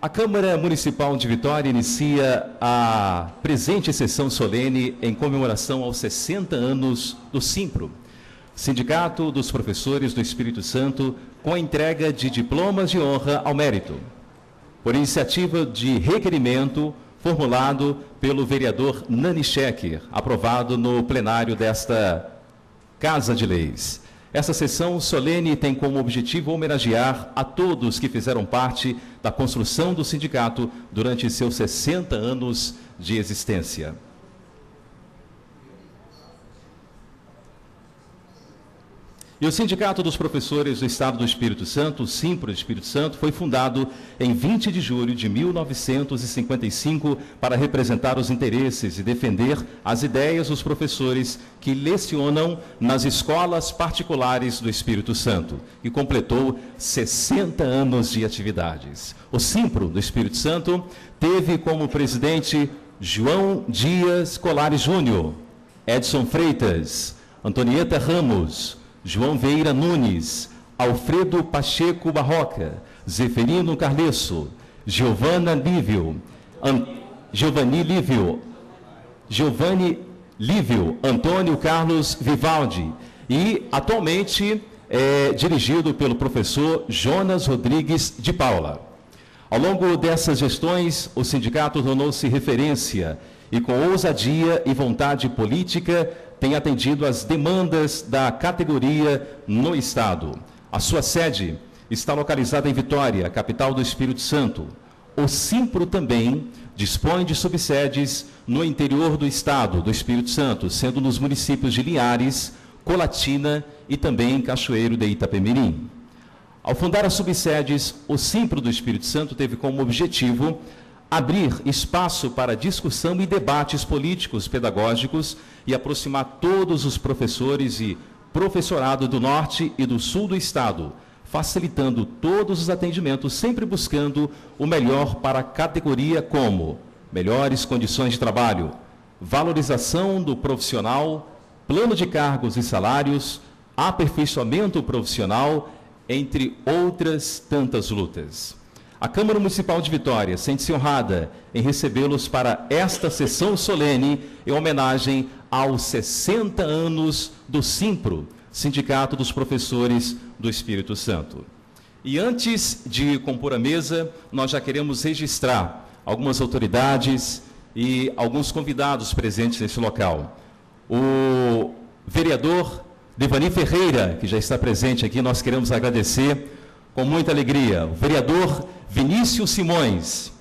A Câmara Municipal de Vitória inicia a presente sessão solene em comemoração aos 60 anos do Simpro, Sindicato dos Professores do Espírito Santo, com a entrega de diplomas de honra ao mérito, por iniciativa de requerimento formulado pelo vereador Nani Schecker, aprovado no plenário desta Casa de Leis. Essa sessão solene tem como objetivo homenagear a todos que fizeram parte da construção do sindicato durante seus 60 anos de existência. E o Sindicato dos Professores do Estado do Espírito Santo, o Simpro do Espírito Santo, foi fundado em 20 de julho de 1955 para representar os interesses e defender as ideias dos professores que lecionam nas escolas particulares do Espírito Santo, e completou 60 anos de atividades. O Simpro do Espírito Santo teve como presidente João Dias Colares Júnior, Edson Freitas, Antonieta Ramos, João Vieira Nunes, Alfredo Pacheco Barroca, Zeferino Carlesso, Giovanni Lívio, Antônio Carlos Vivaldi, e atualmente é dirigido pelo professor Jonas Rodrigues de Paula. Ao longo dessas gestões, o sindicato tornou-se referência e, com ousadia e vontade política, tem atendido às demandas da categoria no Estado. A sua sede está localizada em Vitória, capital do Espírito Santo. O Simpro também dispõe de subsedes no interior do Estado do Espírito Santo, sendo nos municípios de Linhares, Colatina e também Cachoeiro de Itapemirim. Ao fundar as subsedes, o Simpro do Espírito Santo teve como objetivo abrir espaço para discussão e debates políticos, pedagógicos e aproximar todos os professores e professorado do norte e do sul do estado, facilitando todos os atendimentos, sempre buscando o melhor para a categoria, como melhores condições de trabalho, valorização do profissional, plano de cargos e salários, aperfeiçoamento profissional, entre outras tantas lutas. A Câmara Municipal de Vitória sente-se honrada em recebê-los para esta sessão solene em homenagem aos 60 anos do Simpro, Sindicato dos Professores do Espírito Santo. E antes de compor a mesa, nós já queremos registrar algumas autoridades e alguns convidados presentes nesse local. O vereador Devani Ferreira, que já está presente aqui, nós queremos agradecer com muita alegria. O vereador Vinícius Simões,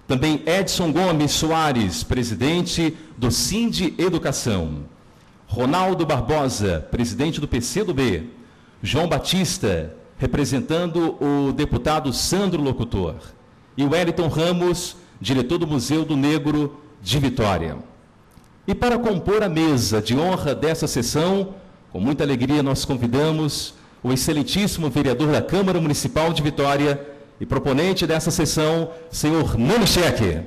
também Edson Gomes Soares, presidente do Sindi Educação, Ronaldo Barbosa, presidente do PCdoB, João Batista, representando o deputado Sandro Locutor, e o Wellington Ramos, diretor do Museu do Negro de Vitória. E para compor a mesa de honra dessa sessão, com muita alegria nós convidamos o excelentíssimo vereador da Câmara Municipal de Vitória e proponente dessa sessão, senhor Nani Schecker.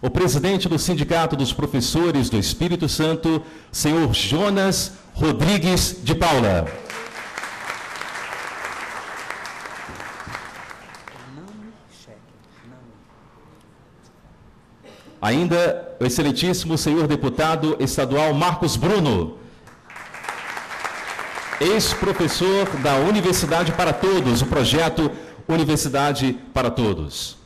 O presidente do Sindicato dos Professores do Espírito Santo, senhor Jonas Rodrigues de Paula. Ainda o excelentíssimo senhor deputado estadual Marcos Bruno, ex-professor da Universidade para Todos, o projeto Universidade para Todos.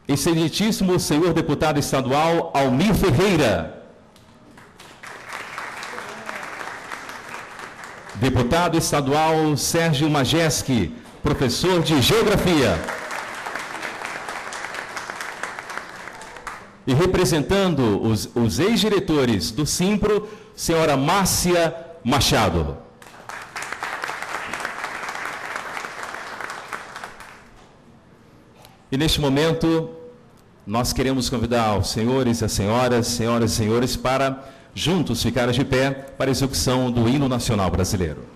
Excelentíssimo senhor deputado estadual Almir Ferreira. Deputado estadual Sérgio Majeski, professor de Geografia. E representando os ex-diretores do Simpro, senhora Márcia Machado. E neste momento, nós queremos convidar os senhores e as senhoras, senhoras e senhores, para juntos ficarem de pé para a execução do hino nacional brasileiro.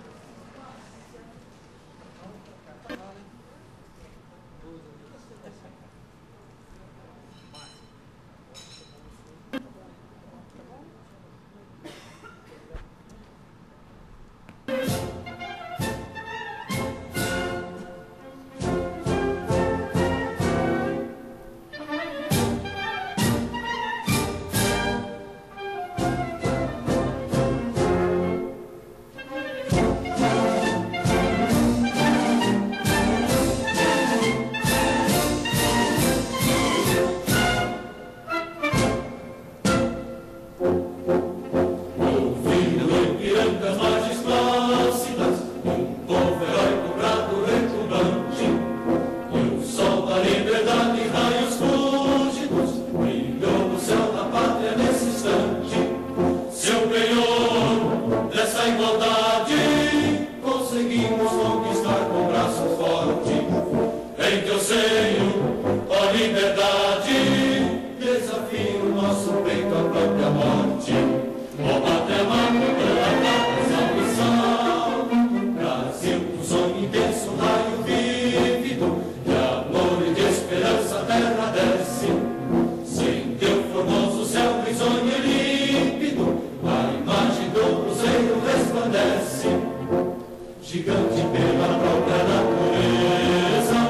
gigante pela própria natureza,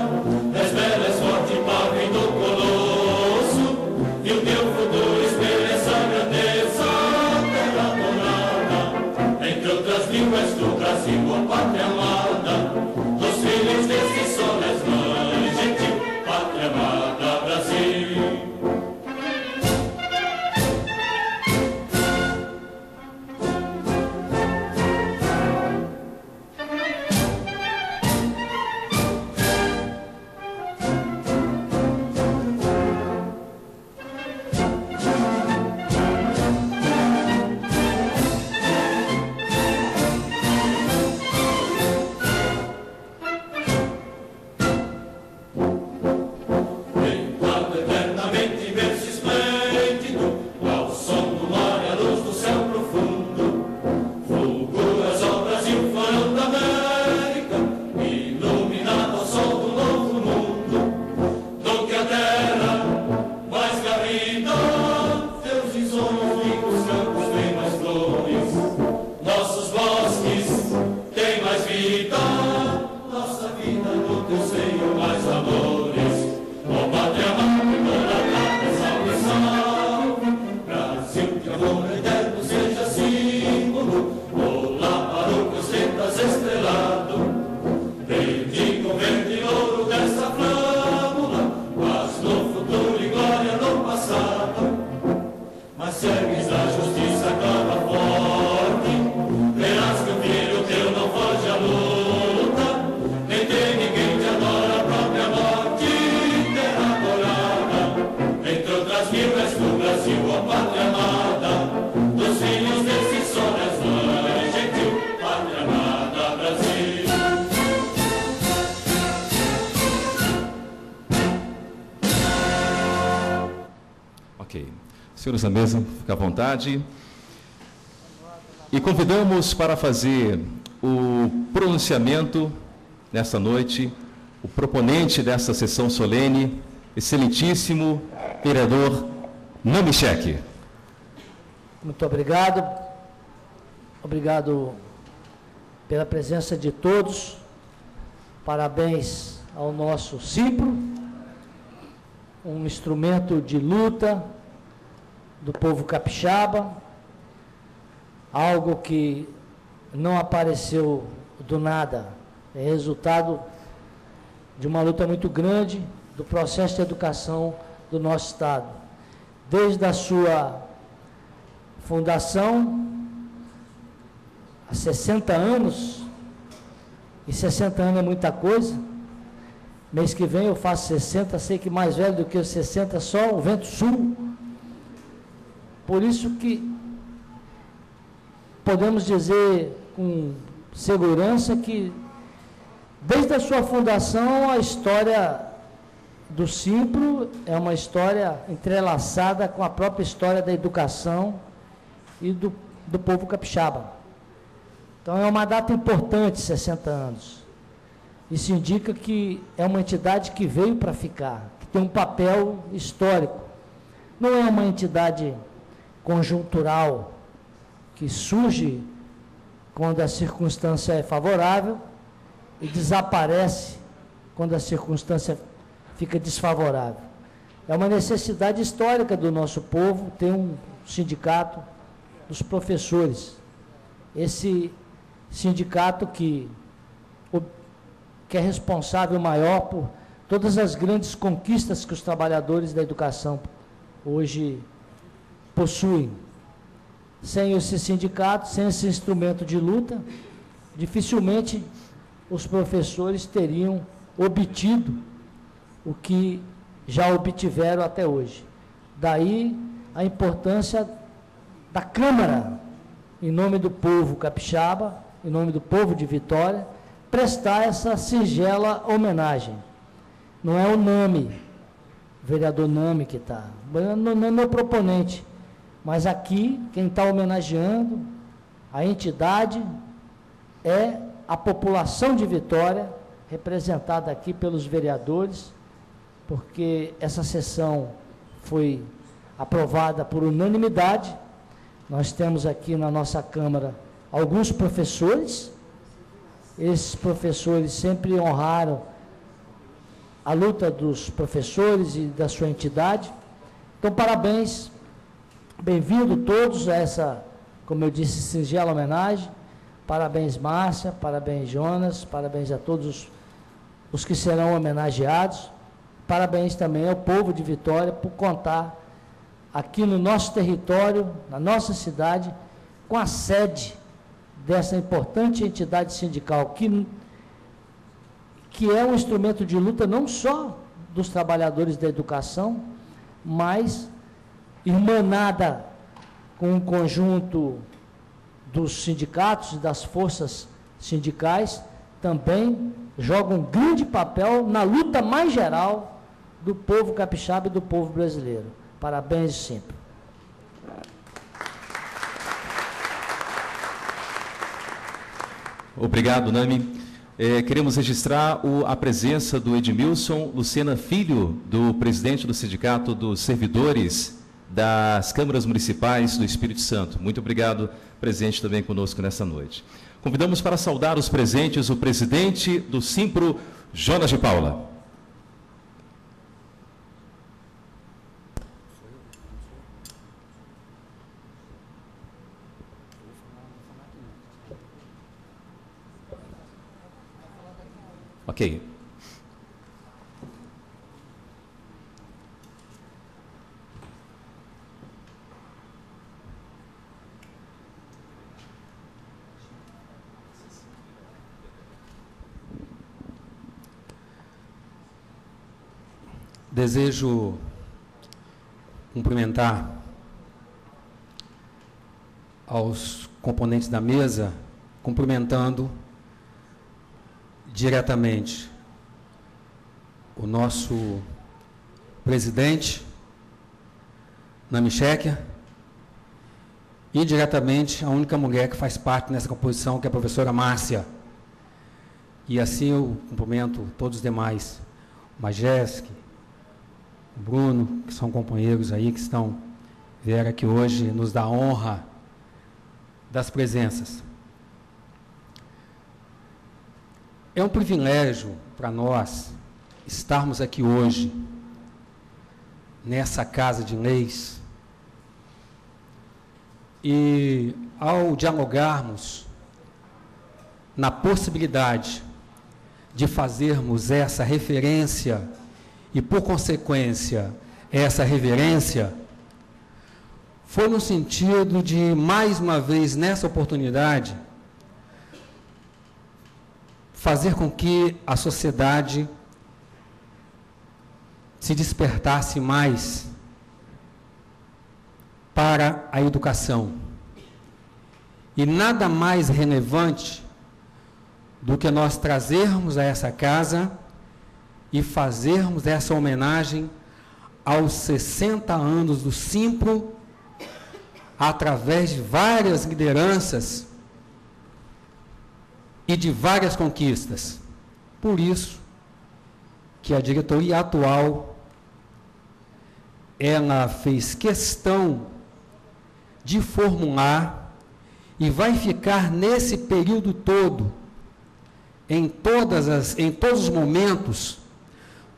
és bela, és forte, pavio do colosso, e o teu futuro espelha essa grandeza, terra adorada, entre outras línguas do Brasil, a pátria amada, dos filhos deste sol és mãe gentil, pátria amada, Brasil. Senhores da mesa, fique à vontade. E convidamos para fazer o pronunciamento nesta noite, o proponente dessa sessão solene, excelentíssimo vereador Namichek. Muito obrigado. Obrigado pela presença de todos. Parabéns ao nosso Simpro, um instrumento de luta do povo capixaba, algo que não apareceu do nada, é resultado de uma luta muito grande do processo de educação do nosso Estado. Desde a sua fundação, há 60 anos, e 60 anos é muita coisa, mês que vem eu faço 60, sei que mais velho do que os 60 é só o Vento Sul. Por isso que podemos dizer com segurança que, desde a sua fundação, a história do Simpro é uma história entrelaçada com a própria história da educação e do povo capixaba. Então, é uma data importante, 60 anos. Isso indica que é uma entidade que veio para ficar, que tem um papel histórico. Não é uma entidade conjuntural, que surge quando a circunstância é favorável e desaparece quando a circunstância fica desfavorável. É uma necessidade histórica do nosso povo ter um sindicato dos professores. Esse sindicato que é responsável maior por todas as grandes conquistas que os trabalhadores da educação hoje possuem. Sem esse sindicato, sem esse instrumento de luta, dificilmente os professores teriam obtido o que já obtiveram até hoje. Daí a importância da Câmara, em nome do povo capixaba, em nome do povo de Vitória, prestar essa singela homenagem. Não é o Nami, o vereador Nami que está, não é meu proponente, mas aqui quem está homenageando a entidade é a população de Vitória, representada aqui pelos vereadores, porque essa sessão foi aprovada por unanimidade. Nós temos aqui na nossa Câmara alguns professores, esses professores sempre honraram a luta dos professores e da sua entidade. Então, parabéns, bem-vindo todos a essa, como eu disse, singela homenagem. Parabéns, Márcia, parabéns, Jonas, parabéns a todos os que serão homenageados. Parabéns também ao povo de Vitória por contar aqui no nosso território, na nossa cidade, com a sede dessa importante entidade sindical, que é um instrumento de luta não só dos trabalhadores da educação, mas irmanada com um conjunto dos sindicatos e das forças sindicais, também joga um grande papel na luta mais geral do povo capixaba e do povo brasileiro. Parabéns sempre. Obrigado, Nami. Queremos registrar a presença do Edmilson Lucena Filho, do presidente do Sindicato dos Servidores das Câmaras Municipais do Espírito Santo. Muito obrigado, presente também conosco nessa noite. Convidamos para saudar os presentes o presidente do Simpro, Jonas de Paula. Ok. Desejo cumprimentar aos componentes da mesa, cumprimentando diretamente o nosso presidente, Nami Sheker, e diretamente a única mulher que faz parte nessa composição, que é a professora Márcia. E assim eu cumprimento todos os demais, o Majeski, o Bruno, que são companheiros aí, que vieram aqui hoje nos dar a honra das presenças. É um privilégio para nós estarmos aqui hoje, nessa Casa de Leis, e ao dialogarmos na possibilidade de fazermos essa referência e, por consequência, essa reverência, foi no sentido de, mais uma vez, nessa oportunidade, fazer com que a sociedade se despertasse mais para a educação. E nada mais relevante do que nós trazermos a essa casa e fazermos essa homenagem aos 60 anos do Simpro, através de várias lideranças e de várias conquistas. Por isso que a diretoria atual, ela fez questão de formular e vai ficar nesse período todo, em todos os momentos,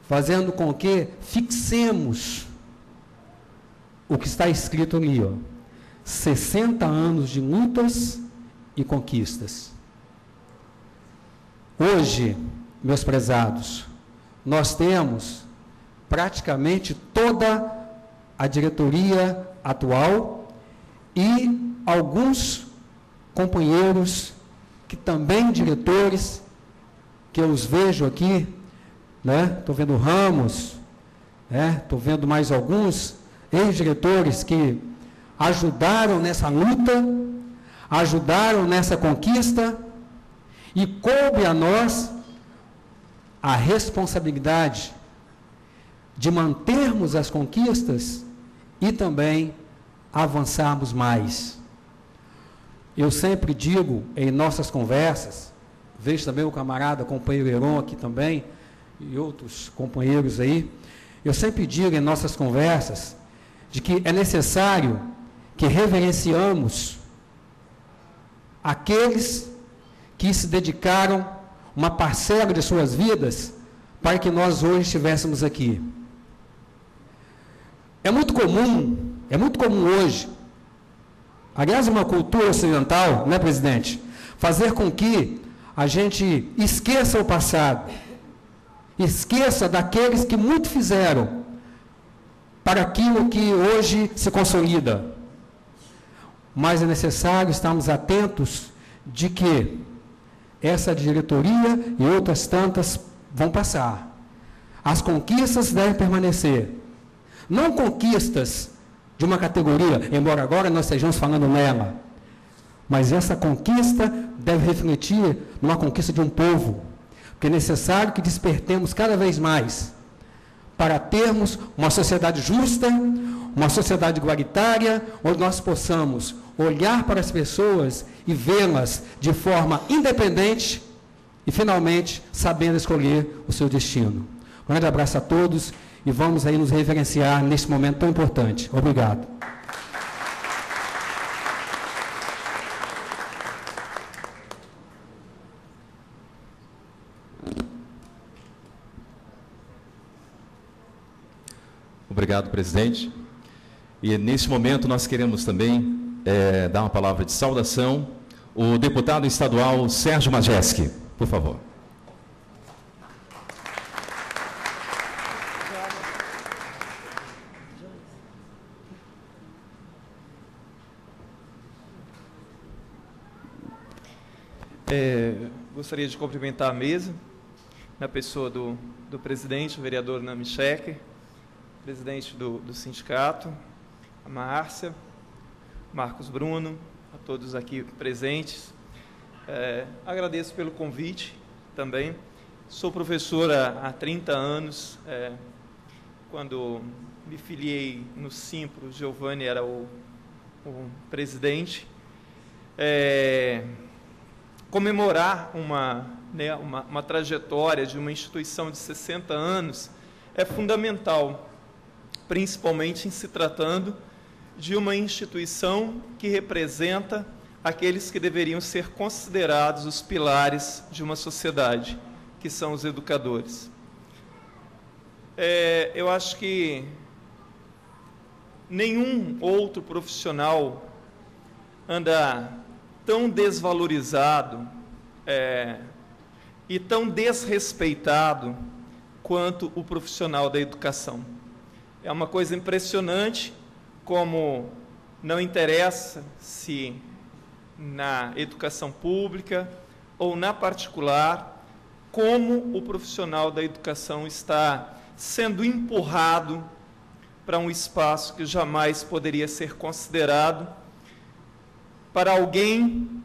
fazendo com que fixemos o que está escrito ali, ó, 60 anos de lutas e conquistas. Hoje, meus prezados, nós temos praticamente toda a diretoria atual e alguns companheiros que também diretores, que eu os vejo aqui, né? Estou vendo o Ramos, né? Estou vendo mais alguns ex-diretores que ajudaram nessa luta, ajudaram nessa conquista, e coube a nós a responsabilidade de mantermos as conquistas e também avançarmos mais. Eu sempre digo em nossas conversas, vejo também o camarada, companheiro Heron aqui também, e outros companheiros aí, eu sempre digo em nossas conversas, de que é necessário que reverenciamos aqueles que se dedicaram uma parcela de suas vidas para que nós hoje estivéssemos aqui. É muito comum hoje, aliás, uma cultura ocidental, né, presidente, fazer com que a gente esqueça o passado, esqueça daqueles que muito fizeram para aquilo que hoje se consolida. Mas é necessário estarmos atentos de que essa diretoria e outras tantas vão passar. As conquistas devem permanecer. Não conquistas de uma categoria, embora agora nós estejamos falando nela, mas essa conquista deve refletir numa conquista de um povo, porque é necessário que despertemos cada vez mais para termos uma sociedade justa, uma sociedade igualitária, onde nós possamos olhar para as pessoas e vê-las de forma independente e, finalmente, sabendo escolher o seu destino. Um grande abraço a todos e vamos aí nos reverenciar neste momento tão importante. Obrigado. Obrigado, presidente. E nesse momento nós queremos também dar uma palavra de saudação ao deputado estadual Sérgio Majeski, por favor. Gostaria de cumprimentar a mesa, na pessoa do presidente, o vereador Nami Schecker, presidente do sindicato, a Márcia, Marcos Bruno, a todos aqui presentes. Agradeço pelo convite também. Sou professora há 30 anos. Quando me filiei no Simpro, o Giovanni era o presidente. Comemorar uma trajetória de uma instituição de 60 anos é fundamental, principalmente em se tratando de uma instituição que representa aqueles que deveriam ser considerados os pilares de uma sociedade, que são os educadores. Eu acho que nenhum outro profissional anda tão desvalorizado e tão desrespeitado quanto o profissional da educação. É uma coisa impressionante como não interessa se na educação pública ou na particular, como o profissional da educação está sendo empurrado para um espaço que jamais poderia ser considerado para alguém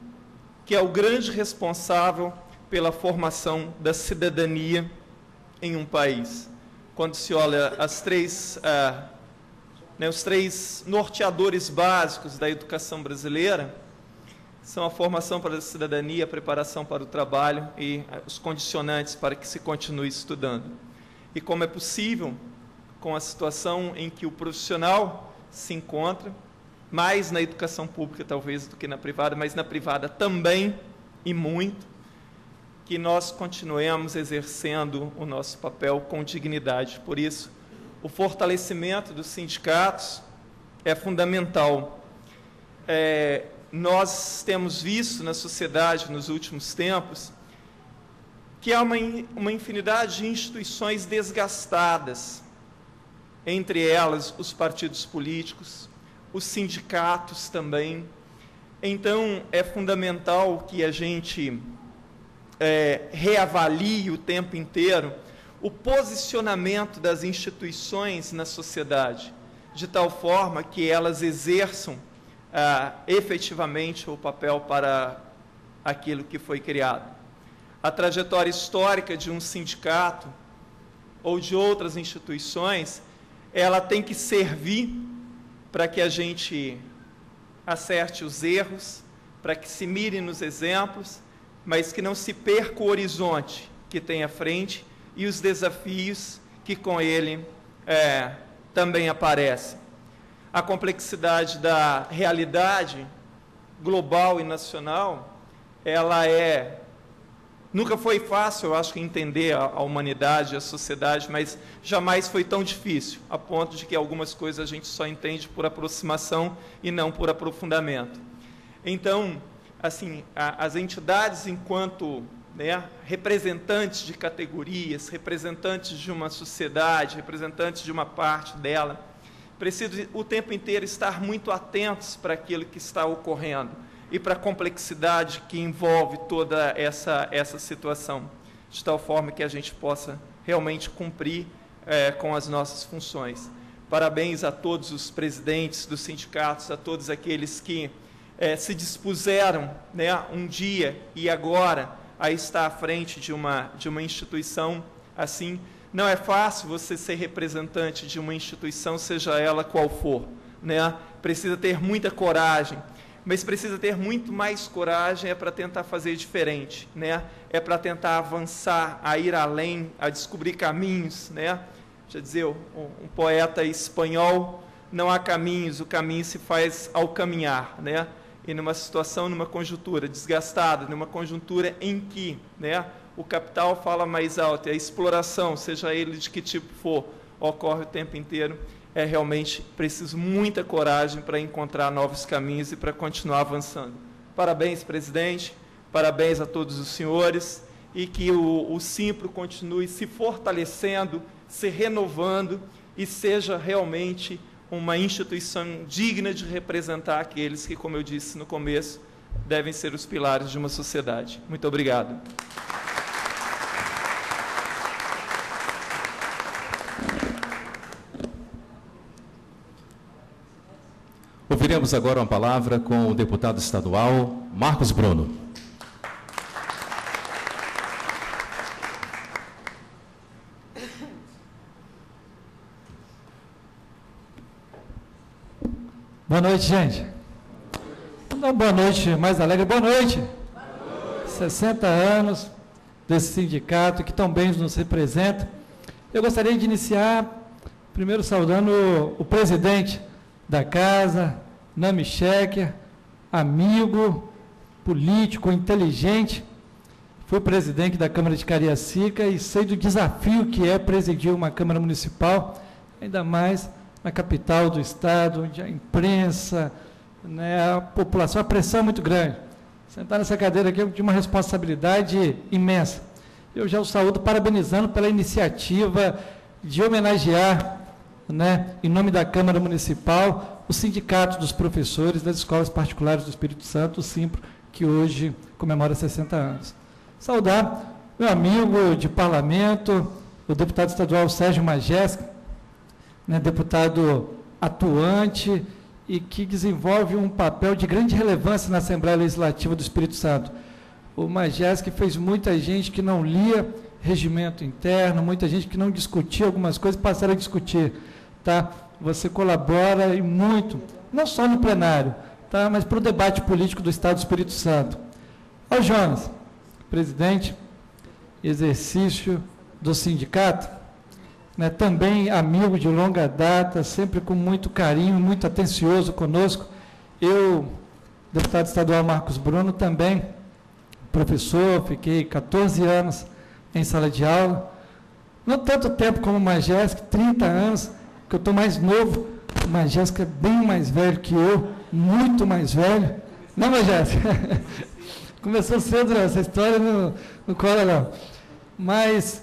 que é o grande responsável pela formação da cidadania em um país. Quando se olha os três norteadores básicos da educação brasileira, são a formação para a cidadania, a preparação para o trabalho e os condicionantes para que se continue estudando. E como é possível, com a situação em que o profissional se encontra, mais na educação pública talvez do que na privada, mas na privada também e muito, que nós continuemos exercendo o nosso papel com dignidade. Por isso, o fortalecimento dos sindicatos é fundamental. Nós temos visto na sociedade, nos últimos tempos, que há uma infinidade de instituições desgastadas, entre elas os partidos políticos, os sindicatos também. Então, é fundamental que a gente reavalie o tempo inteiro o posicionamento das instituições na sociedade, de tal forma que elas exerçam efetivamente o papel para aquilo que foi criado. A trajetória histórica de um sindicato ou de outras instituições, ela tem que servir para que a gente acerte os erros, para que se mire nos exemplos, mas que não se perca o horizonte que tem à frente e os desafios que com ele também aparecem. A complexidade da realidade global e nacional, ela é Nunca foi fácil, eu acho, que entender a humanidade, a sociedade, mas jamais foi tão difícil, a ponto de que algumas coisas a gente só entende por aproximação e não por aprofundamento. Então, assim, as entidades, enquanto, né, representantes de categorias, representantes de uma sociedade, representantes de uma parte dela, precisam o tempo inteiro estar muito atentos para aquilo que está ocorrendo e para a complexidade que envolve toda essa situação, de tal forma que a gente possa realmente cumprir com as nossas funções. Parabéns a todos os presidentes dos sindicatos, a todos aqueles que se dispuseram, né, um dia e agora a estar à frente de uma instituição assim. Não é fácil você ser representante de uma instituição, seja ela qual for, né? Precisa ter muita coragem, mas precisa ter muito mais coragem para tentar fazer diferente, né? É para tentar avançar, a ir além, a descobrir caminhos, né? Deixa eu dizer, um poeta espanhol, não há caminhos, o caminho se faz ao caminhar, né? E numa situação, numa conjuntura desgastada, numa conjuntura em que, né, o capital fala mais alto, e a exploração, seja ele de que tipo for, ocorre o tempo inteiro, é realmente preciso muita coragem para encontrar novos caminhos e para continuar avançando. Parabéns, presidente, parabéns a todos os senhores, e que o Simpro continue se fortalecendo, se renovando e seja realmente uma instituição digna de representar aqueles que, como eu disse no começo, devem ser os pilares de uma sociedade. Muito obrigado. Ouviremos agora uma palavra com o deputado estadual Marcos Bruno. Boa noite, gente. Vamos dar uma boa noite mais alegre. Boa noite. 60 anos desse sindicato que tão bem nos representa. Eu gostaria de iniciar, primeiro saudando o presidente da casa, Nami Shecker, amigo, político, inteligente. Fui presidente da Câmara de Cariacica e sei do desafio que é presidir uma Câmara Municipal, ainda mais na capital do estado, onde a imprensa, né, a população, a pressão é muito grande. Sentar nessa cadeira aqui é de uma responsabilidade imensa. Eu já o saúdo parabenizando pela iniciativa de homenagear, né, em nome da Câmara Municipal, o Sindicato dos Professores das Escolas Particulares do Espírito Santo, o Simpro, que hoje comemora 60 anos. Saudar meu amigo de parlamento, o deputado estadual Sérgio Majesco, né, deputado atuante e que desenvolve um papel de grande relevância na Assembleia Legislativa do Espírito Santo. O Majesco fez muita gente que não lia regimento interno, muita gente que não discutia algumas coisas, passaram a discutir. Tá? Você colabora e muito, não só no plenário, tá? Mas para o debate político do Estado do Espírito Santo. Ao Jonas, presidente, exercício do sindicato, né, também amigo de longa data, sempre com muito carinho, muito atencioso conosco. Eu, deputado estadual Marcos Bruno, também professor, fiquei 14 anos em sala de aula, não tanto tempo como o Majesco, 30 anos, que eu estou mais novo, o Majesco é bem mais velho que eu, muito mais velho. Não, Majesco? Começou cedo essa história no Coronel. Mas,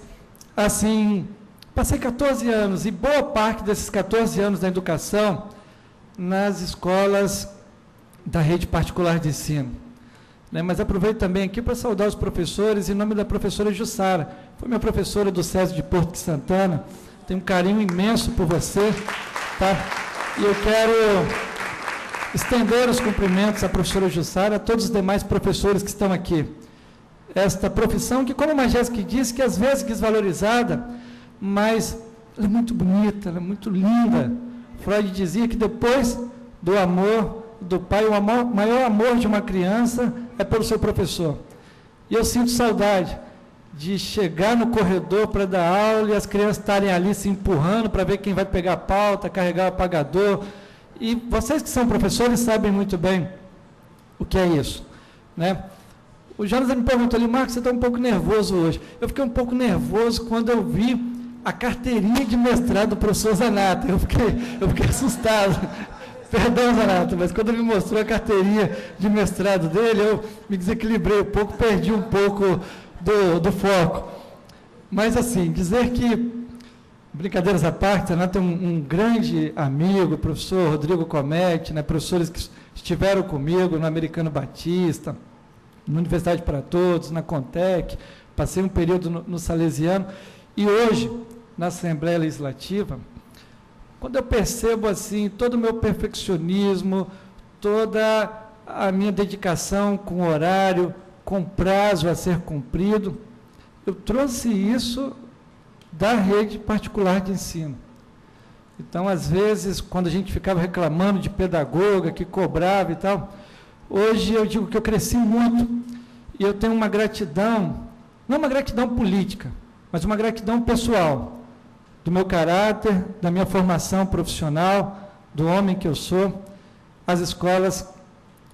assim, passei 14 anos, e boa parte desses 14 anos da educação nas escolas da rede particular de ensino. Né? Mas aproveito também aqui para saudar os professores, em nome da professora Jussara, foi minha professora do SESI de Porto de Santana, tenho um carinho imenso por você, tá? E eu quero estender os cumprimentos à professora Jussara, a todos os demais professores que estão aqui. Esta profissão que, como a Majesco disse, que às vezes desvalorizada, mas ela é muito bonita, ela é muito linda. Freud dizia que depois do amor do pai, o maior amor de uma criança é pelo seu professor. E eu sinto saudade de chegar no corredor para dar aula e as crianças estarem ali se empurrando para ver quem vai pegar a pauta, carregar o apagador. E vocês que são professores sabem muito bem o que é isso, né? O Jonas me perguntou ali, Marcos, você está um pouco nervoso hoje. Eu fiquei um pouco nervoso quando eu vi a carteirinha de mestrado do professor Zanata. Eu fiquei assustado. Perdão, Zanata, mas quando ele me mostrou a carteirinha de mestrado dele, eu me desequilibrei um pouco, perdi um pouco do foco. Mas, assim, dizer que, brincadeiras à parte, Zanata é um grande amigo, o professor Rodrigo Cometti, né, professores que estiveram comigo no Americano Batista, na Universidade para Todos, na Contec, passei um período no Salesiano, e hoje, na Assembleia Legislativa, quando eu percebo assim todo o meu perfeccionismo, toda a minha dedicação com horário, com prazo a ser cumprido, eu trouxe isso da rede particular de ensino. Então, às vezes, quando a gente ficava reclamando de pedagoga, que cobrava e tal, hoje eu digo que eu cresci muito e eu tenho uma gratidão, não uma gratidão política, mas uma gratidão pessoal, do meu caráter, da minha formação profissional, do homem que eu sou, às escolas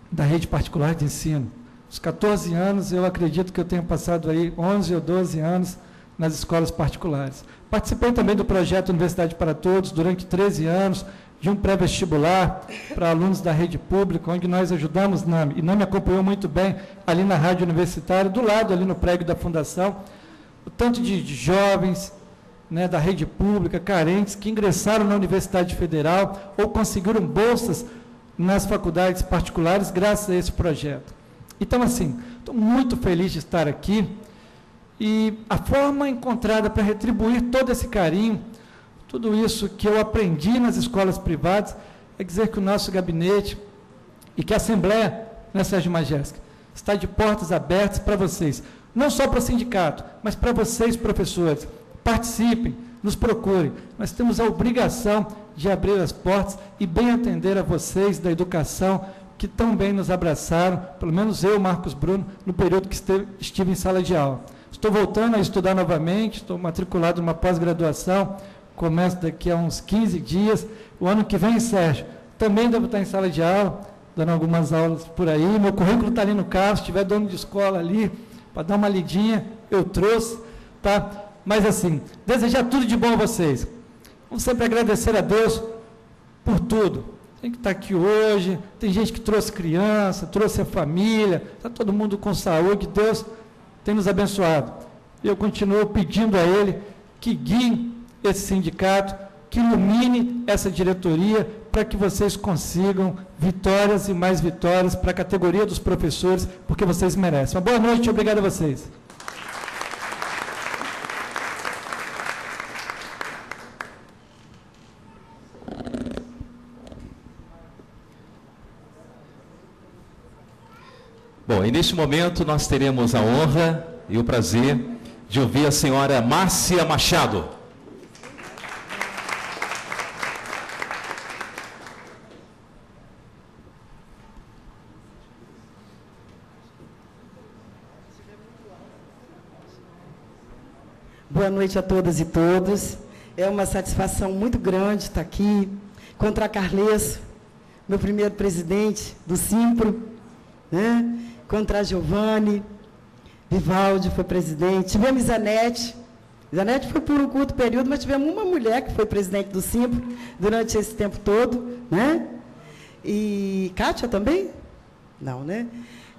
da rede particular de ensino. Os 14 anos, eu acredito que eu tenho passado aí 11 ou 12 anos nas escolas particulares. Participei também do projeto Universidade para Todos durante 13 anos, de um pré-vestibular para alunos da rede pública, onde nós ajudamos, e não me acompanhou muito bem, ali na rádio universitária, do lado, ali no prédio da Fundação, o tanto de jovens, né, da rede pública, carentes, que ingressaram na Universidade Federal ou conseguiram bolsas nas faculdades particulares graças a esse projeto. Então, assim, estou muito feliz de estar aqui e a forma encontrada para retribuir todo esse carinho, tudo isso que eu aprendi nas escolas privadas, é dizer que o nosso gabinete e que a Assembleia, né, Sérgio Majeski, está de portas abertas para vocês, não só para o sindicato, mas para vocês, professores. Participem, nos procurem. Nós temos a obrigação de abrir as portas e bem atender a vocês da educação, que tão bem nos abraçaram, pelo menos eu, Marcos Bruno, no período que estive em sala de aula. Estou voltando a estudar novamente, estou matriculado numa pós-graduação, começo daqui a uns 15 dias. O ano que vem, Sérgio, também devo estar em sala de aula, dando algumas aulas por aí. Meu currículo está ali no carro, se tiver dono de escola ali, para dar uma lidinha, eu trouxe, tá? Mas, assim, desejar tudo de bom a vocês. Vamos sempre agradecer a Deus por tudo. Tem que estar aqui hoje, tem gente que trouxe criança, trouxe a família, está todo mundo com saúde, Deus tem nos abençoado. E eu continuo pedindo a Ele que guie esse sindicato, que ilumine essa diretoria, para que vocês consigam vitórias e mais vitórias para a categoria dos professores, porque vocês merecem. Uma boa noite e obrigado a vocês. Bom, e neste momento nós teremos a honra e o prazer de ouvir a senhora Márcia Machado. Boa noite a todas e todos. É uma satisfação muito grande estar aqui contra a Carles, meu primeiro presidente do Simpro, né? Contra a Giovanni, Vivaldi foi presidente, tivemos Zanete foi por um curto período, mas tivemos uma mulher que foi presidente do Simpro durante esse tempo todo, né? E Kátia também? Não, né?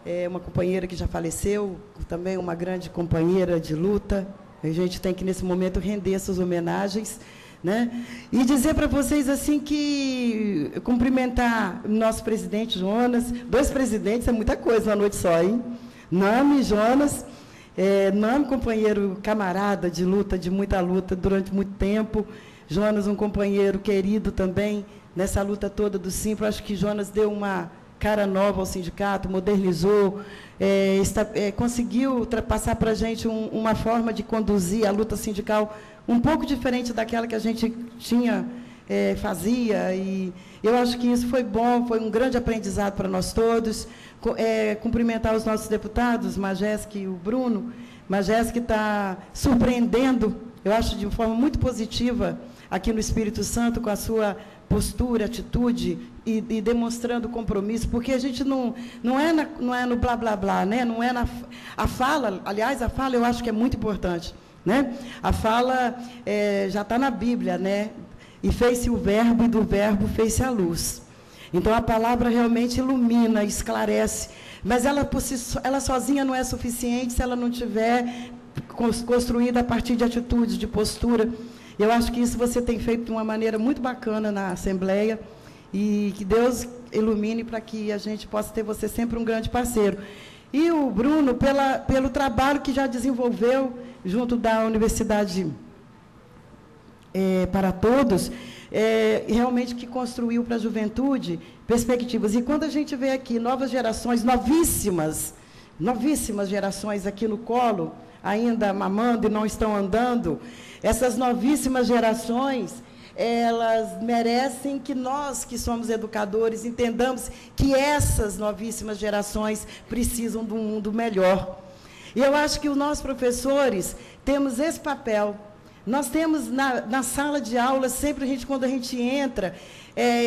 É uma companheira que já faleceu, também uma grande companheira de luta. A gente tem que, nesse momento, render essas homenagens, né? E dizer para vocês, assim, que cumprimentar o nosso presidente Jonas, 2 presidentes é muita coisa uma noite só, hein? Nami, Jonas, Nami, companheiro camarada de luta, de muita luta durante muito tempo. Jonas, um companheiro querido também, nessa luta toda do Simpro. Acho que Jonas deu uma cara nova ao sindicato, modernizou, conseguiu passar para a gente uma forma de conduzir a luta sindical um pouco diferente daquela que a gente fazia, e eu acho que isso foi bom, foi um grande aprendizado para nós todos. Cumprimentar os nossos deputados, Majeski e o Bruno. Majeski está surpreendendo, eu acho, de forma muito positiva, aqui no Espírito Santo, com a sua postura, atitude e demonstrando compromisso, porque a gente não é no blá, blá, blá, né? Não é a fala, aliás, a fala eu acho que é muito importante, né? A fala já está na Bíblia, né? E fez-se o verbo, e do verbo fez-se a luz. Então, a palavra realmente ilumina, esclarece, mas ela sozinha não é suficiente se ela não tiver construída a partir de atitudes, de postura. Eu acho que isso você tem feito de uma maneira muito bacana na Assembleia, e que Deus ilumine para que a gente possa ter você sempre um grande parceiro. E o Bruno, pelo trabalho que já desenvolveu junto da Universidade para Todos, realmente que construiu para a juventude perspectivas. E quando a gente vê aqui novas gerações, novíssimas gerações aqui no colo, ainda mamando e não estão andando, essas novíssimas gerações, elas merecem que nós, que somos educadores, entendamos que essas novíssimas gerações precisam de um mundo melhor. E eu acho que nós, professores, temos esse papel. Nós temos na sala de aula, sempre quando a gente entra,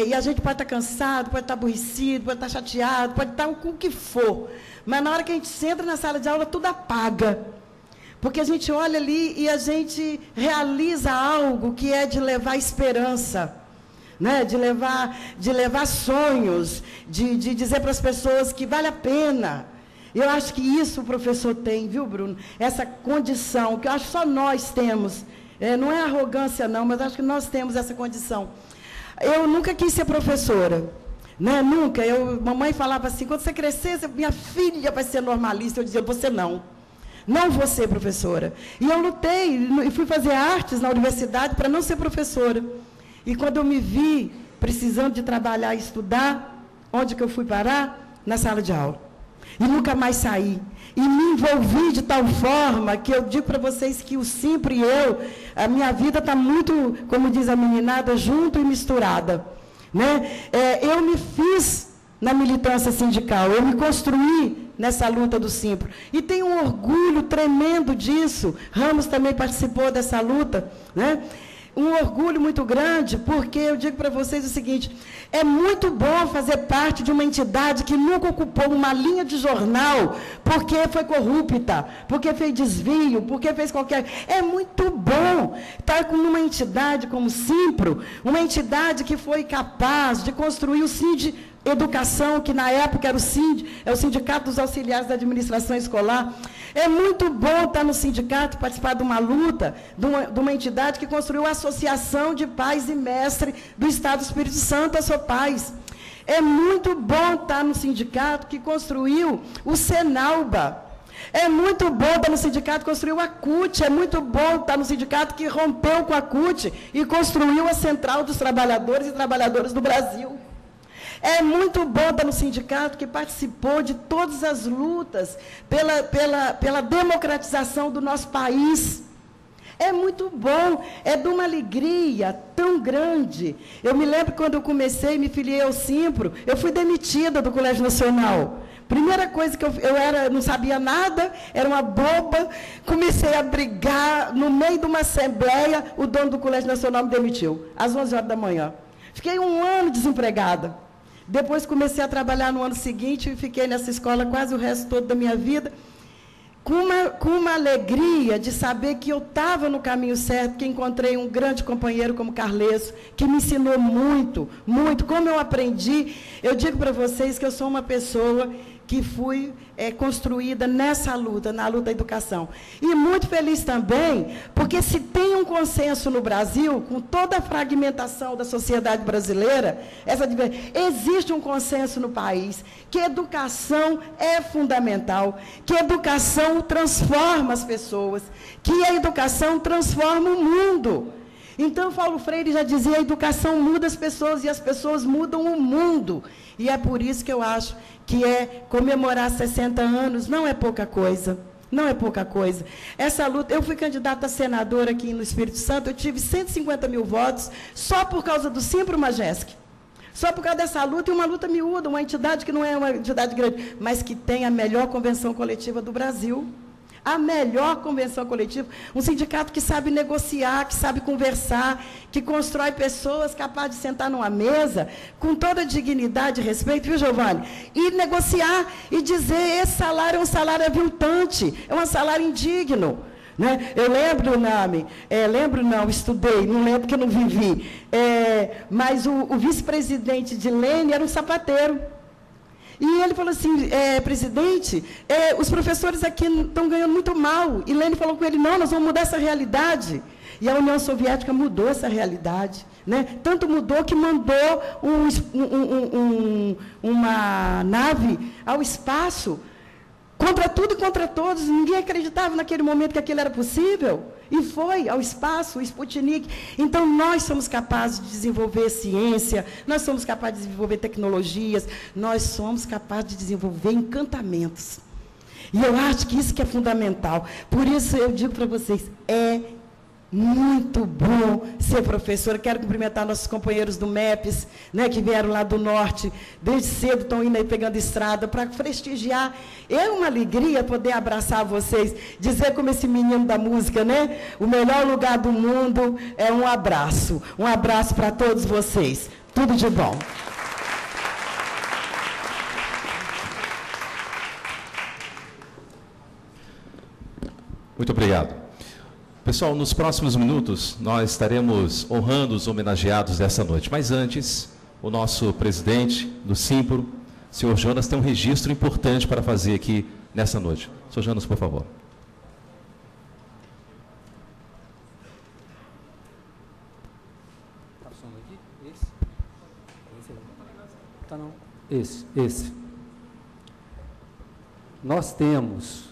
e a gente pode estar cansado, pode estar aborrecido, pode estar chateado, pode estar com o que for, mas na hora que a gente entra na sala de aula, tudo apaga. Porque a gente olha ali e a gente realiza algo que é de levar esperança, né? de levar sonhos, de dizer para as pessoas que vale a pena. Eu acho que isso o professor tem, viu, Bruno? Essa condição, que eu acho que só nós temos. Não é arrogância, não, mas acho que nós temos essa condição. Eu nunca quis ser professora, né? Nunca. Mamãe falava assim, quando você crescer, minha filha vai ser normalista. Eu dizia, você não. Não vou ser professora. E eu lutei, e fui fazer artes na universidade para não ser professora. E quando eu me vi precisando de trabalhar e estudar, onde que eu fui parar? Na sala de aula. E nunca mais saí. E me envolvi de tal forma que eu digo para vocês que o Simpro e a minha vida está muito, como diz a meninada, junto e misturada. Né? Eu me fiz na militância sindical, eu me construí nessa luta do Simpro. E tenho um orgulho tremendo disso. Ramos também participou dessa luta, né? Um orgulho muito grande, porque eu digo para vocês o seguinte, é muito bom fazer parte de uma entidade que nunca ocupou uma linha de jornal, porque foi corrupta, porque fez desvio, porque fez qualquer... É muito bom estar com uma entidade como o Simpro, uma entidade que foi capaz de construir o Educação, que na época era o Sindicato dos Auxiliares da Administração Escolar. É muito bom estar no sindicato, participar de uma luta, de uma entidade que construiu a Associação de Pais e Mestres do Estado do Espírito Santo, a SOPAES. É muito bom estar no sindicato que construiu o Senalba. É muito bom estar no sindicato que construiu a CUT. É muito bom estar no sindicato que rompeu com a CUT e construiu a Central dos Trabalhadores e Trabalhadoras do Brasil. É muito bom estar no sindicato que participou de todas as lutas pela democratização do nosso país. É muito bom, é de uma alegria tão grande. Eu me lembro quando eu comecei, me filiei ao Simpro, eu fui demitida do Colégio Nacional. Primeira coisa que eu não sabia nada, era uma boba, comecei a brigar, no meio de uma assembleia, o dono do Colégio Nacional me demitiu, às 11 horas da manhã. Fiquei um ano desempregada. Depois comecei a trabalhar no ano seguinte e fiquei nessa escola quase o resto todo da minha vida, com uma alegria de saber que eu estava no caminho certo, que encontrei um grande companheiro como Carlesso, que me ensinou muito, muito. Como eu aprendi, eu digo para vocês que eu sou uma pessoa que fui construída nessa luta, na luta da educação. E muito feliz também, porque se tem um consenso no Brasil, com toda a fragmentação da sociedade brasileira, existe um consenso no país, que educação é fundamental, que educação transforma as pessoas, que a educação transforma o mundo. Então, Paulo Freire já dizia, a educação muda as pessoas e as pessoas mudam o mundo. E é por isso que eu acho que comemorar 60 anos não é pouca coisa. Não é pouca coisa. Essa luta, eu fui candidata a senadora aqui no Espírito Santo, eu tive 150 mil votos só por causa do Simpro Majesc. Só por causa dessa luta, e uma luta miúda, uma entidade que não é uma entidade grande, mas que tem a melhor convenção coletiva do Brasil. a melhor convenção coletiva, um sindicato que sabe negociar, que sabe conversar, que constrói pessoas capazes de sentar numa mesa com toda dignidade e respeito, viu, Giovanni? E negociar e dizer, esse salário é um salário aviltante, é um salário indigno. Né? Eu lembro, Nami, estudei, não lembro que eu não vivi, mas o vice-presidente de Lene era um sapateiro. E ele falou assim, presidente, os professores aqui estão ganhando muito mal. E Lene falou com ele, não, nós vamos mudar essa realidade. E a União Soviética mudou essa realidade. Né? Tanto mudou que mandou uma nave ao espaço, contra tudo e contra todos. Ninguém acreditava naquele momento que aquilo era possível. E foi ao espaço, o Sputnik. Então, nós somos capazes de desenvolver ciência, nós somos capazes de desenvolver tecnologias, nós somos capazes de desenvolver encantamentos. E eu acho que isso que é fundamental. Por isso, eu digo para vocês, é muito bom ser professora. Quero cumprimentar nossos companheiros do MEPES, né, que vieram lá do norte, desde cedo estão indo aí pegando estrada para prestigiar. É uma alegria poder abraçar vocês, dizer como esse menino da música, né? O melhor lugar do mundo é um abraço. Um abraço para todos vocês. Tudo de bom. Muito obrigado. Pessoal, nos próximos minutos, nós estaremos honrando os homenageados dessa noite. Mas antes, o nosso presidente do Simpro, senhor Jonas, tem um registro importante para fazer aqui nessa noite. Senhor Jonas, por favor. Esse. Nós temos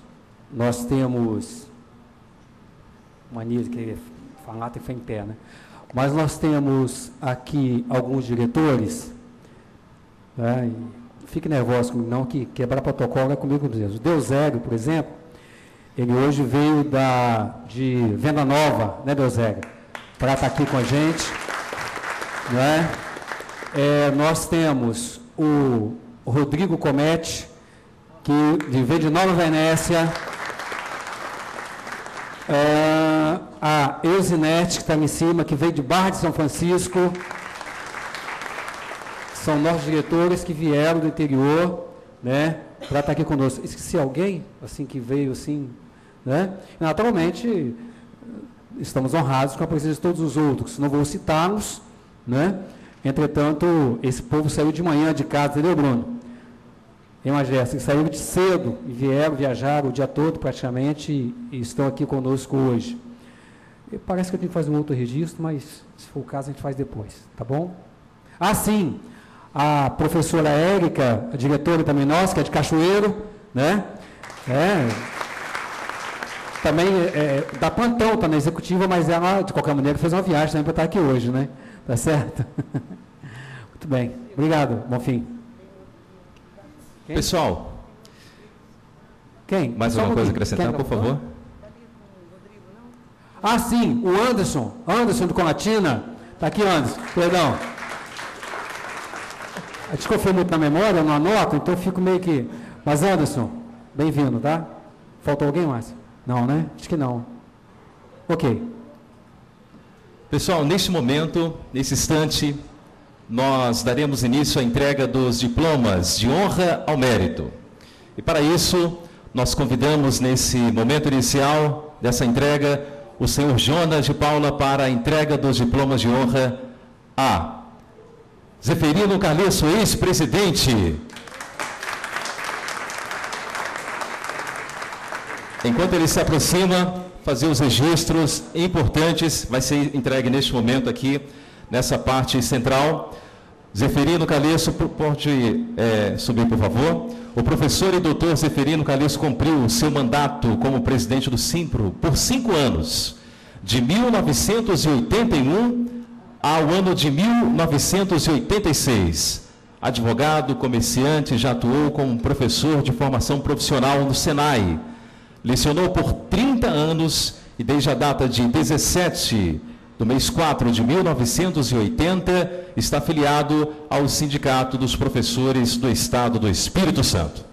mania de querer falar, tem que ficar em pé, né? Mas nós temos aqui alguns diretores, né? Fique nervoso comigo não, que quebrar protocolo é comigo mesmo. O Deusélio, por exemplo, ele hoje veio de Venda Nova, né, Deusélio? Para estar aqui com a gente, né? Nós temos o Rodrigo Comete, que veio de Nova Venécia, a Eusinete, que está ali em cima, que veio de Barra de São Francisco. São nossos diretores que vieram do interior, né, para estar aqui conosco. Esqueci alguém, assim, que veio, assim, né? E, naturalmente, estamos honrados com a presença de todos os outros, não vou citá-los, né? Entretanto, esse povo saiu de manhã de casa, entendeu, Bruno? Jéssica, saíram de cedo e viajaram o dia todo praticamente e estão aqui conosco hoje. E parece que eu tenho que fazer um outro registro, mas se for o caso a gente faz depois, tá bom? Sim, a professora Érica, a diretora também nossa, que é de Cachoeiro, né? Também da plantão, está na executiva, mas ela, de qualquer maneira, fez uma viagem também para estar aqui hoje, né? Tá certo? Muito bem, obrigado, Bonfim. Quem? Pessoal, quem? Mais alguma coisa a acrescentar, por favor? Sim, o Anderson do Conatina. Está aqui, Anderson, perdão. A gente confia muito na memória, eu não anoto, então eu fico meio que... Mas, Anderson, bem-vindo, tá? Faltou alguém mais? Não, né? Acho que não. Ok. Pessoal, neste momento, nesse instante, nós daremos início à entrega dos diplomas de honra ao mérito. E para isso, nós convidamos nesse momento inicial dessa entrega o senhor Jonas de Paula para a entrega dos diplomas de honra a Zeferino Carlesso, ex-presidente. Enquanto ele se aproxima, fazer os registros importantes, vai ser entregue neste momento aqui, nessa parte central. Zeferino Carlesso, pode subir, por favor. O professor e doutor Zeferino Carlesso cumpriu seu mandato como presidente do Simpro por 5 anos, de 1981 ao ano de 1986. Advogado, comerciante, já atuou como professor de formação profissional no Senai. Lecionou por 30 anos e desde a data de 17 do mês 4 de 1980, está afiliado ao Sindicato dos Professores do Estado do Espírito Santo.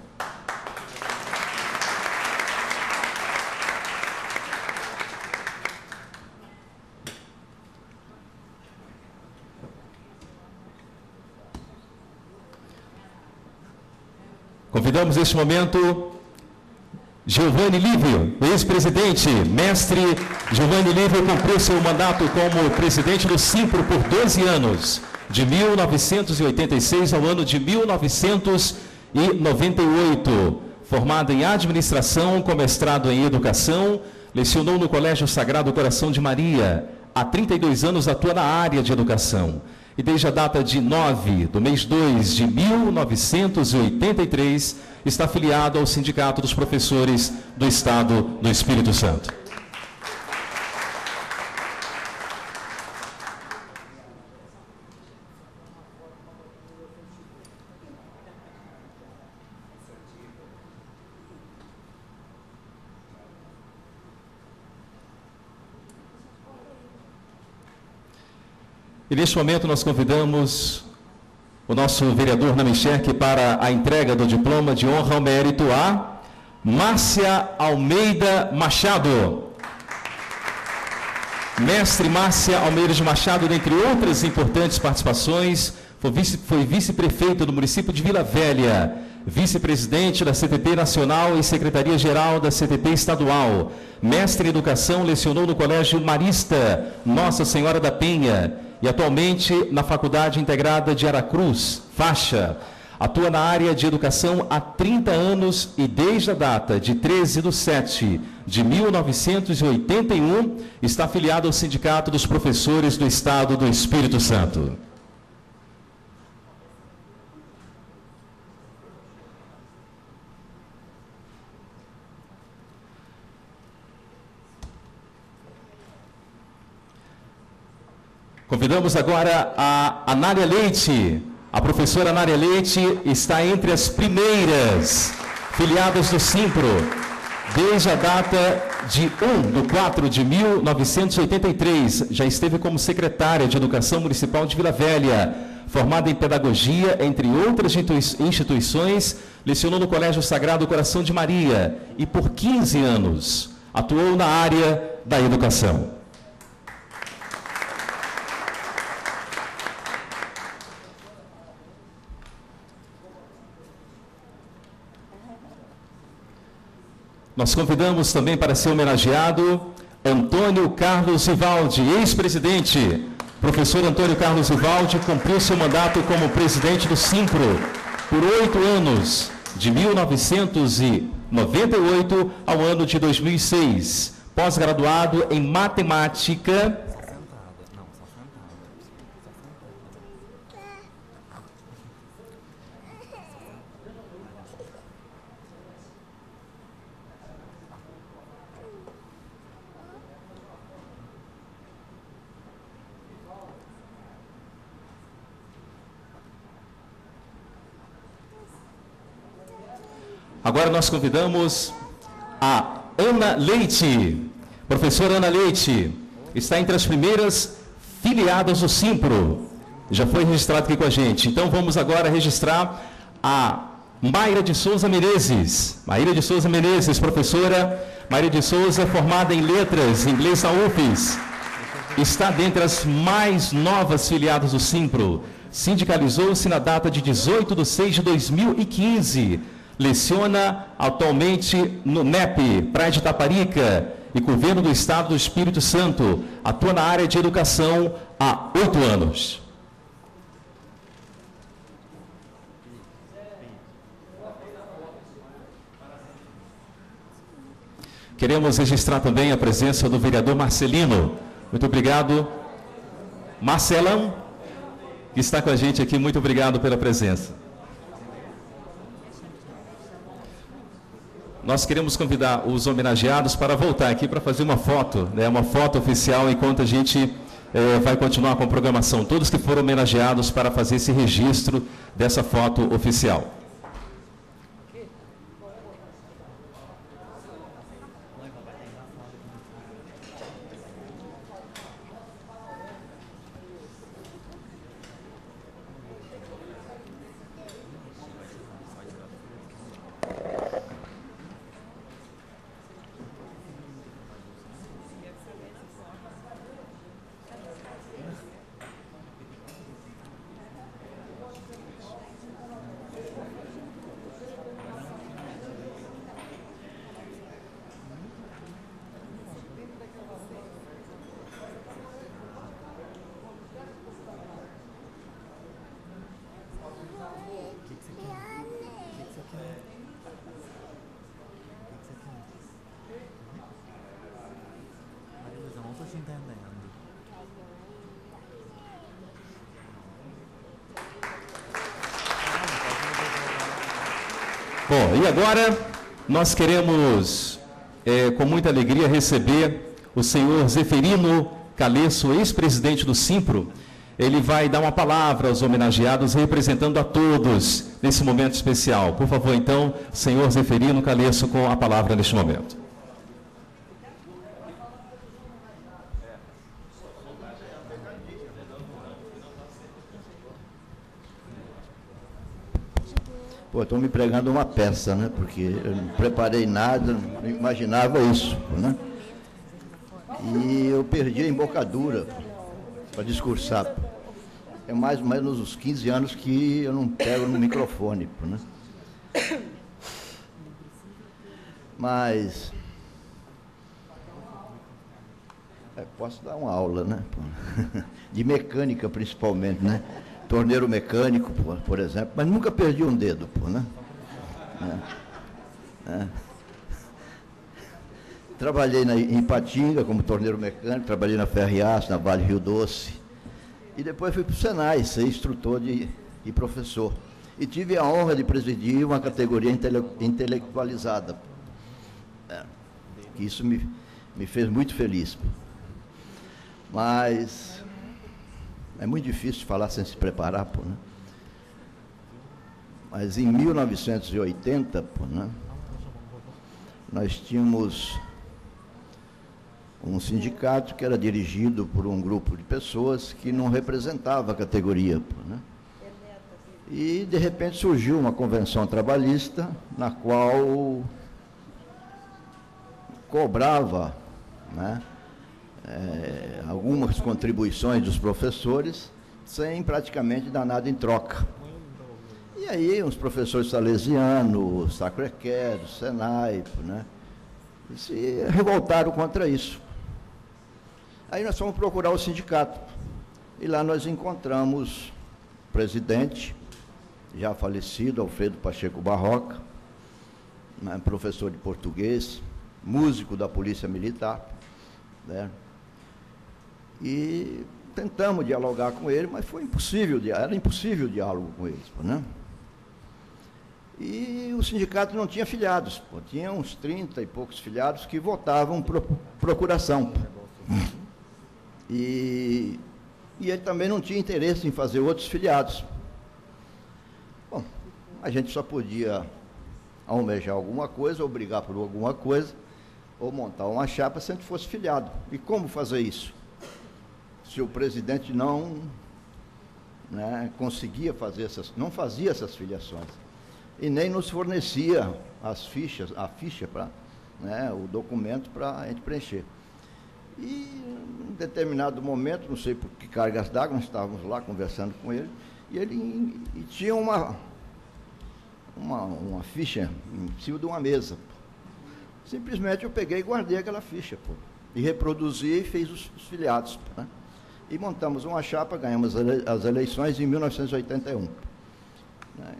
Convidamos neste momento Giovanni Lívio, ex-presidente. Mestre Giovanni Lívio cumpriu seu mandato como presidente do Simpro por 12 anos, de 1986 ao ano de 1998. Formado em administração, com mestrado em educação, lecionou no Colégio Sagrado Coração de Maria. Há 32 anos atua na área de educação. E desde a data de 9 do mês 2 de 1983, está afiliado ao Sindicato dos Professores do Estado do Espírito Santo. E neste momento nós convidamos o nosso vereador Namichek para a entrega do diploma de honra ao mérito a Márcia Almeida Machado. Mestre Márcia Almeida de Machado, dentre outras importantes participações, foi vice-prefeito do município de Vila Velha, vice-presidente da CTT Nacional e secretaria-geral da CTT Estadual. Mestre em Educação, lecionou no Colégio Marista Nossa Senhora da Penha e atualmente na Faculdade Integrada de Aracruz, faixa. Atua na área de educação há 30 anos e desde a data de 13/7/1981 está afiliado ao Sindicato dos Professores do Estado do Espírito Santo. Convidamos agora a Anália Leite. A professora Anália Leite está entre as primeiras filiadas do Simpro, desde a data de 1/4/1983. Já esteve como secretária de Educação Municipal de Vila Velha, formada em Pedagogia, entre outras instituições, lecionou no Colégio Sagrado Coração de Maria e por 15 anos atuou na área da educação. Nós convidamos também para ser homenageado Antônio Carlos Vivaldi, ex-presidente. Professor Antônio Carlos Vivaldi cumpriu seu mandato como presidente do Simpro por 8 anos, de 1998 ao ano de 2006. Pós-graduado em matemática. Agora nós convidamos a Ana Leite. Professora Ana Leite está entre as primeiras filiadas do Simpro. Já foi registrado aqui com a gente. Então vamos agora registrar a Mayra de Souza Menezes. Mayra de Souza Menezes, professora Mayra de Souza, formada em Letras, inglês na UFES. Está dentre as mais novas filiadas do Simpro. Sindicalizou-se na data de 18/6/2015. Leciona atualmente no NEP, Praia de Taparica, e Governo do Estado do Espírito Santo. Atua na área de educação há 8 anos. Queremos registrar também a presença do vereador Marcelino. Muito obrigado. Marcelão, que está com a gente aqui, muito obrigado pela presença. Nós queremos convidar os homenageados para voltar aqui para fazer uma foto, né, uma foto oficial, enquanto a gente vai continuar com a programação. Todos que foram homenageados para fazer esse registro dessa foto oficial. Bom, e agora nós queremos, com muita alegria, receber o senhor Zeferino Calesso, ex-presidente do Simpro. Ele vai dar uma palavra aos homenageados, representando a todos nesse momento especial. Por favor, então, senhor Zeferino Calesso, com a palavra neste momento. Pô, estou me pregando uma peça, né? Porque eu não preparei nada, não imaginava isso, né? E eu perdi a embocadura para discursar. É mais ou menos uns 15 anos que eu não pego no microfone, né? Mas posso dar uma aula, né? De mecânica, principalmente, né? Torneiro mecânico, por exemplo, mas nunca perdi um dedo, né? Trabalhei em Ipatinga como torneiro mecânico, trabalhei na Ferriaço, na Vale Rio Doce, e depois fui para o Senai, ser instrutor e professor. E tive a honra de presidir uma categoria intelectualizada. Isso me fez muito feliz. Mas é muito difícil falar sem se preparar, né? Mas em 1980, né, nós tínhamos um sindicato que era dirigido por um grupo de pessoas que não representava a categoria, né? E, de repente, surgiu uma convenção trabalhista na qual cobrava, né, algumas contribuições dos professores sem praticamente dar nada em troca. E aí os professores salesianos, Sacré-Cœur, Senai, né, se revoltaram contra isso. Aí nós fomos procurar o sindicato e lá nós encontramos o presidente, já falecido, Alfredo Pacheco Barroca, né, professor de português, músico da Polícia Militar, né? E tentamos dialogar com ele, mas foi impossível, era impossível o diálogo com eles, né? E o sindicato não tinha filiados, tinha uns 30 e poucos filiados que votavam por procuração. E ele também não tinha interesse em fazer outros filiados. Bom, a gente só podia almejar alguma coisa, ou brigar por alguma coisa, ou montar uma chapa se a gente fosse filiado. E como fazer isso? Se o presidente não, né, conseguia fazer não fazia essas filiações. E nem nos fornecia a ficha para, né, o documento para a gente preencher. E em determinado momento, não sei por que cargas d'água, nós estávamos lá conversando com ele, e ele tinha uma ficha em cima de uma mesa. Simplesmente eu peguei e guardei aquela ficha, e reproduzi e fiz os filiados, né? E montamos uma chapa, ganhamos as eleições em 1981. Né?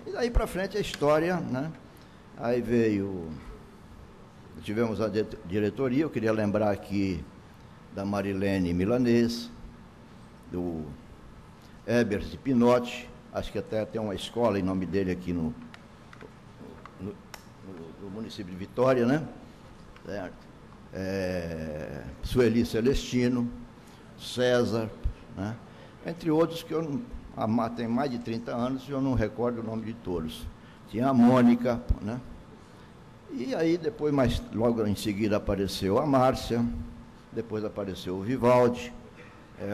E daí para frente a história, né? Aí tivemos a diretoria, eu queria lembrar aqui da Marilene Milanês, do Heber Pinotti, acho que até tem uma escola em nome dele aqui no município de Vitória, né? Certo. Sueli Celestino, César, né? Entre outros que tem mais de 30 anos e eu não recordo o nome de todos. Tinha a Mônica, né? E aí depois, logo em seguida apareceu a Márcia, depois apareceu o Vivaldi,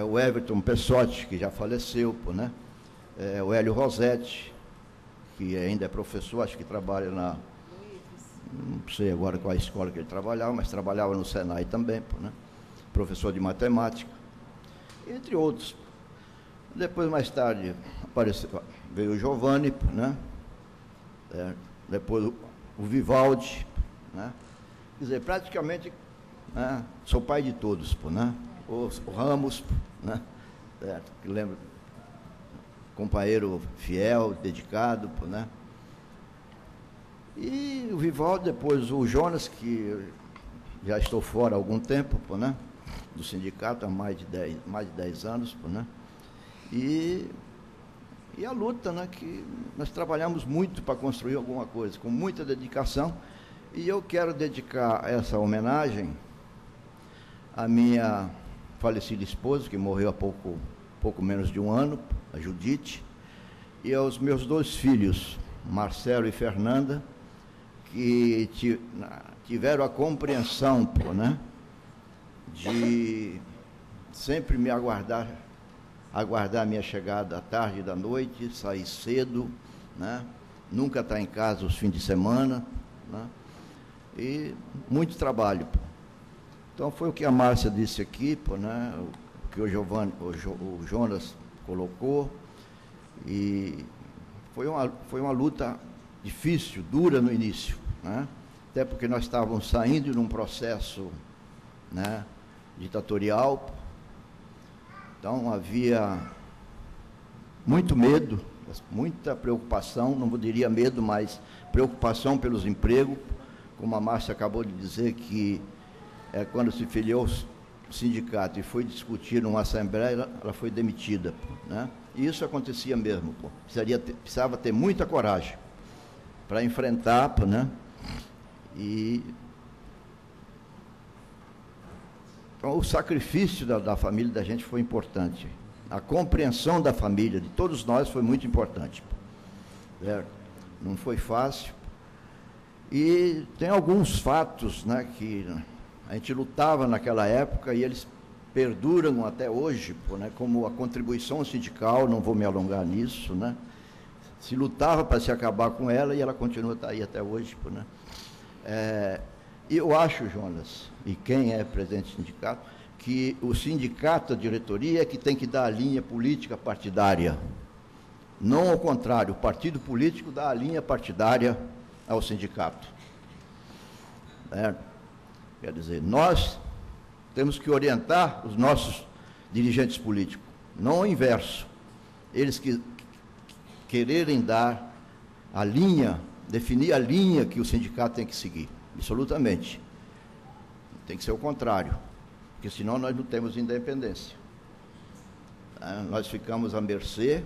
o Everton Pessotti, que já faleceu, né? O Hélio Rosetti, que ainda é professor, acho que trabalha não sei agora qual a escola que ele trabalhava, mas trabalhava no Senai também, né? Professor de matemática, entre outros. Depois, mais tarde, veio o Giovanni, né? Depois o Vivaldi, né? Quer dizer, praticamente, né, sou pai de todos, né? O Ramos, né? Que lembro, companheiro fiel, dedicado, né? E o Vivaldi, depois o Jonas, que já estou fora há algum tempo, né? Do sindicato há mais de 10 anos, né? E E a luta, né, que nós trabalhamos muito para construir alguma coisa, com muita dedicação. E eu quero dedicar essa homenagem à minha falecida esposa, que morreu há pouco menos de um ano, a Judite, e aos meus 2 filhos, Marcelo e Fernanda, que tiveram a compreensão, né, de sempre me aguardar a minha chegada à tarde e da noite, sair cedo, né, nunca estar em casa os fins de semana, né, e muito trabalho. Então foi o que a Márcia disse aqui, né, o que o Jonas colocou, e foi uma luta difícil, dura no início, né, até porque nós estávamos saindo de um processo, né, ditatorial. Então havia muito medo, muita preocupação, não diria medo, mas preocupação pelos empregos, como a Márcia acabou de dizer, que quando se filiou o sindicato e foi discutir numa assembleia, ela foi demitida, né? E isso acontecia mesmo, pô. Precisava ter muita coragem para enfrentar, né? E então, o sacrifício da família da gente foi importante. A compreensão da família, de todos nós, foi muito importante. Certo? Não foi fácil. E tem alguns fatos, né, que a gente lutava naquela época e eles perduram até hoje, né, como a contribuição sindical, não vou me alongar nisso, né? Se lutava para se acabar com ela e ela continua a estar aí até hoje. Né? E eu acho, Jonas, e quem é presidente do sindicato, que o sindicato, a diretoria, é que tem que dar a linha política partidária. Não ao contrário, o partido político dá a linha partidária ao sindicato. Quer dizer, nós temos que orientar os nossos dirigentes políticos, não o inverso. Eles que quererem dar a linha, definir a linha que o sindicato tem que seguir. Absolutamente. Tem que ser o contrário, porque senão nós não temos independência. Nós ficamos à mercê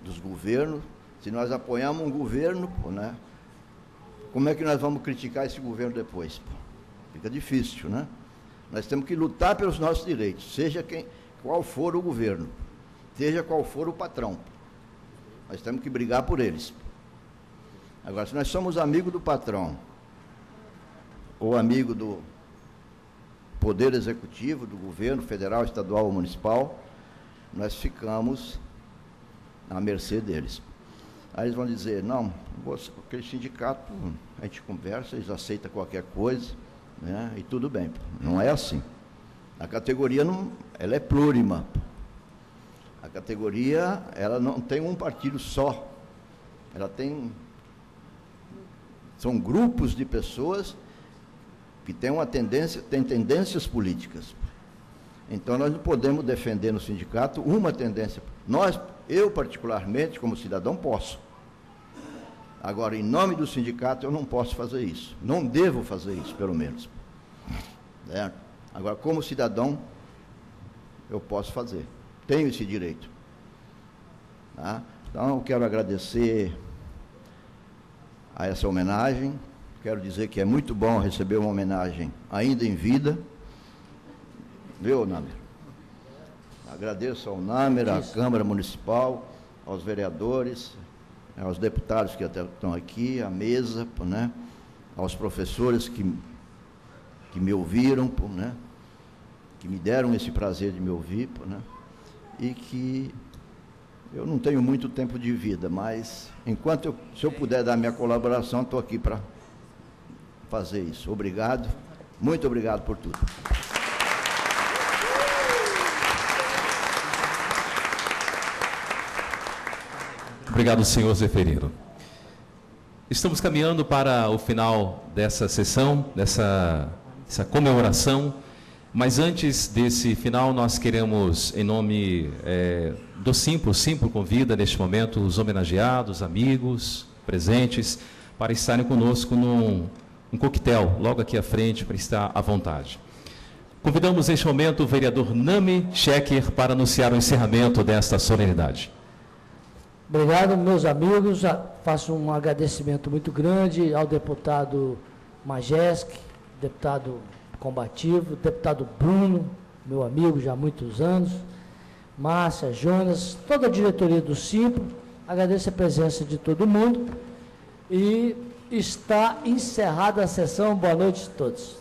dos governos. Se nós apoiamos um governo, né, como é que nós vamos criticar esse governo depois? Fica difícil, né? Nós temos que lutar pelos nossos direitos, seja qual for o governo, seja qual for o patrão. Nós temos que brigar por eles. Agora, se nós somos amigos do patrão, ou amigo do poder executivo, do governo federal, estadual ou municipal, nós ficamos à mercê deles. Aí eles vão dizer, não, aquele sindicato, a gente conversa, eles aceitam qualquer coisa, né, e tudo bem. Não é assim. A categoria ela é plurima. A categoria, ela não tem um partido só. Ela são grupos de pessoas que têm tendências políticas. Então, nós não podemos defender no sindicato uma tendência. Eu particularmente, como cidadão, posso. Agora, em nome do sindicato, eu não posso fazer isso. Não devo fazer isso, pelo menos. Agora, como cidadão, eu posso fazer. Tenho esse direito. Tá? Então, eu quero agradecer a essa homenagem. Quero dizer que é muito bom receber uma homenagem ainda em vida. Viu, Namer? Agradeço ao Namer, à Câmara Municipal, aos vereadores, aos deputados que até estão aqui, à mesa, né? Aos professores que me ouviram, né? Que me deram esse prazer de me ouvir, né? E que eu não tenho muito tempo de vida, mas se eu puder dar minha colaboração, estou aqui para fazer isso. Obrigado, muito obrigado por tudo. Obrigado, senhor Zeferino. Estamos caminhando para o final dessa sessão, dessa comemoração, mas antes desse final, nós queremos, em nome do Simpro, o Simpro convida neste momento os homenageados, amigos, presentes, para estarem conosco num coquetel, logo aqui à frente, para estar à vontade. Convidamos neste momento o vereador Nami Schecker para anunciar o encerramento desta solenidade. Obrigado, meus amigos. Faço um agradecimento muito grande ao deputado Majeski, deputado combativo, deputado Bruno, meu amigo já há muitos anos, Márcia, Jonas, toda a diretoria do Simpro. Agradeço a presença de todo mundo e está encerrada a sessão. Boa noite a todos.